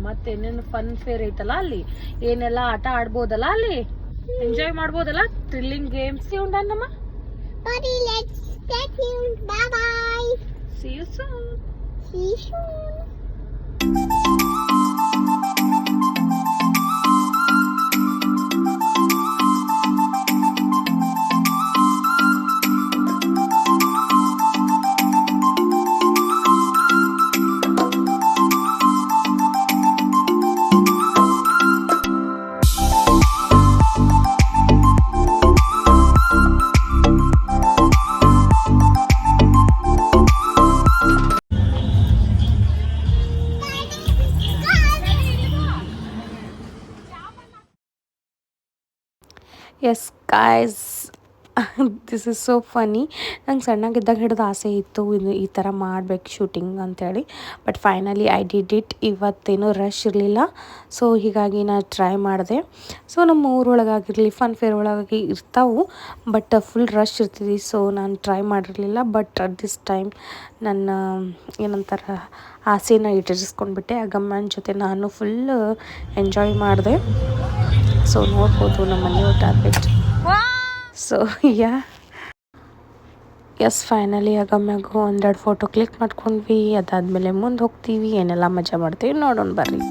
ಮತ್ತೆ ಏನೇನು fun fair ಐತಲ್ಲ ಅಲ್ಲಿ, ಏನೆಲ್ಲ ಆಟ ಆಡ್ಬೋದಲ್ಲ ಅಲ್ಲಿ, ಎಂಜಾಯ್ ಮಾಡ್ಬೋದಲ್ಲ, ಥ್ರಿಲ್ಲಿಂಗ್ ಗೇಮ್ಸ್ ಉಂಟಮ್ಮ. See you soon. See you soon. Yes guys, this is so funny. ನಂಗೆ ಸಣ್ಣಗಿದ್ದಾಗ ಹಿಡಿದು ಆಸೆ ಇತ್ತು ಇದು ಈ ಥರ ಮಾಡಬೇಕು ಶೂಟಿಂಗ್ ಅಂಥೇಳಿ. But finally I did it. ಇವತ್ತೇನೂ ರಶ್ ಇರಲಿಲ್ಲ, ಸೊ ಹೀಗಾಗಿ ನಾನು ಟ್ರೈ ಮಾಡಿದೆ. ಸೊ ನಮ್ಮ ಊರೊಳಗಾಗಿರಲಿ ಫನ್ ಫೇರ್ ಒಳಗಾಗಿ ಇರ್ತಾವೆ, ಬಟ್ ಫುಲ್ ರಶ್ ಇರ್ತಿದ್ವಿ. ಸೊ ನಾನು ಟ್ರೈ ಮಾಡಿರಲಿಲ್ಲ. ಬಟ್ ಅಟ್ ದಿಸ್ ಟೈಮ್ ನನ್ನ ಏನಂತಾರೆ ಆಸೆನ ಈಡೇರಿಸ್ಕೊಂಡ್ಬಿಟ್ಟೆ. ಅಗಮ್ಮನ ಜೊತೆ ನಾನು ಫುಲ್ ಎಂಜಾಯ್ ಮಾಡಿದೆ. ಸೊ ನೋಡ್ಬೋದು ನಮ್ಮ ಮನೆಯವ್ರ ಟಾರ್ಗೆಟ್. ಸೊ ಎಸ್ ಫೈನಲಿ ಅಗಮ್ಯಾಗು ಒಂದೆರಡು ಫೋಟೋ ಕ್ಲಿಕ್ ಮಾಡ್ಕೊಂಡ್ವಿ. ಅದಾದಮೇಲೆ ಮುಂದೆ ಹೋಗ್ತೀವಿ, ಏನೆಲ್ಲ ಮಜಾ ಮಾಡ್ತೀವಿ ನೋಡೋಣ ಬರ್ರಿ.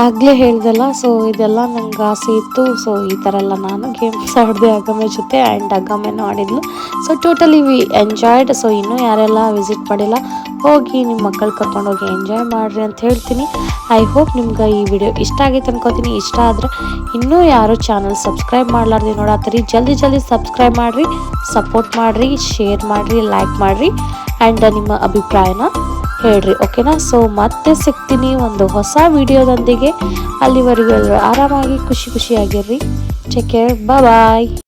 ಆಗಲೇ ಹೇಳ್ದಲ್ಲ, ಸೊ ಇದೆಲ್ಲ ನಂಗೆ ಆಸೆ ಇತ್ತು. ಸೊ ಈ ಥರ ಎಲ್ಲ ನಾನು ಗೇಮ್ಸ್ ಆಡಿದೆ ಅಗಮ್ಯ ಜೊತೆ, ಆ್ಯಂಡ್ ಅಗಮ್ಯನೂ ಆಡಿದ್ಲು. So totally we enjoyed. So ಇನ್ನೂ ಯಾರೆಲ್ಲ ವಿಸಿಟ್ ಮಾಡಿಲ್ಲ, ಹೋಗಿ ನಿಮ್ಮ ಮಕ್ಕಳು ಕರ್ಕೊಂಡೋಗಿ ಎಂಜಾಯ್ ಮಾಡಿರಿ ಅಂತ ಹೇಳ್ತೀನಿ. ಐ ಹೋಪ್ ನಿಮ್ಗೆ ಈ ವಿಡಿಯೋ ಇಷ್ಟ ಆಗೈತೆ ಅನ್ಕೋತೀನಿ. ಇಷ್ಟ ಆದರೆ ಇನ್ನೂ ಯಾರು ಚಾನಲ್ ಸಬ್ಸ್ಕ್ರೈಬ್ ಮಾಡಲಾರ್ದೆ ನೋಡತ್ತೀರಿ, ಜಲ್ದಿ ಸಬ್ಸ್ಕ್ರೈಬ್ ಮಾಡಿರಿ, ಸಪೋರ್ಟ್ ಮಾಡಿರಿ, ಶೇರ್ ಮಾಡಿರಿ, ಲೈಕ್ ಮಾಡಿರಿ, ಆ್ಯಂಡ್ ನಿಮ್ಮ ಅಭಿಪ್ರಾಯನ ಹೇಳ್ರಿ, ಓಕೆನಾ. ಸೊ ಮತ್ತೆ ಸಿಗ್ತೀನಿ ಒಂದು ಹೊಸ ವಿಡಿಯೋದೊಂದಿಗೆ. ಅಲ್ಲಿವರೆಗೂ ಎಲ್ಲರೂ ಆರಾಮಾಗಿ ಖುಷಿಯಾಗಿರ್ರಿ. ಟೇಕ್ ಕೇರ್, ಬಾಯ್.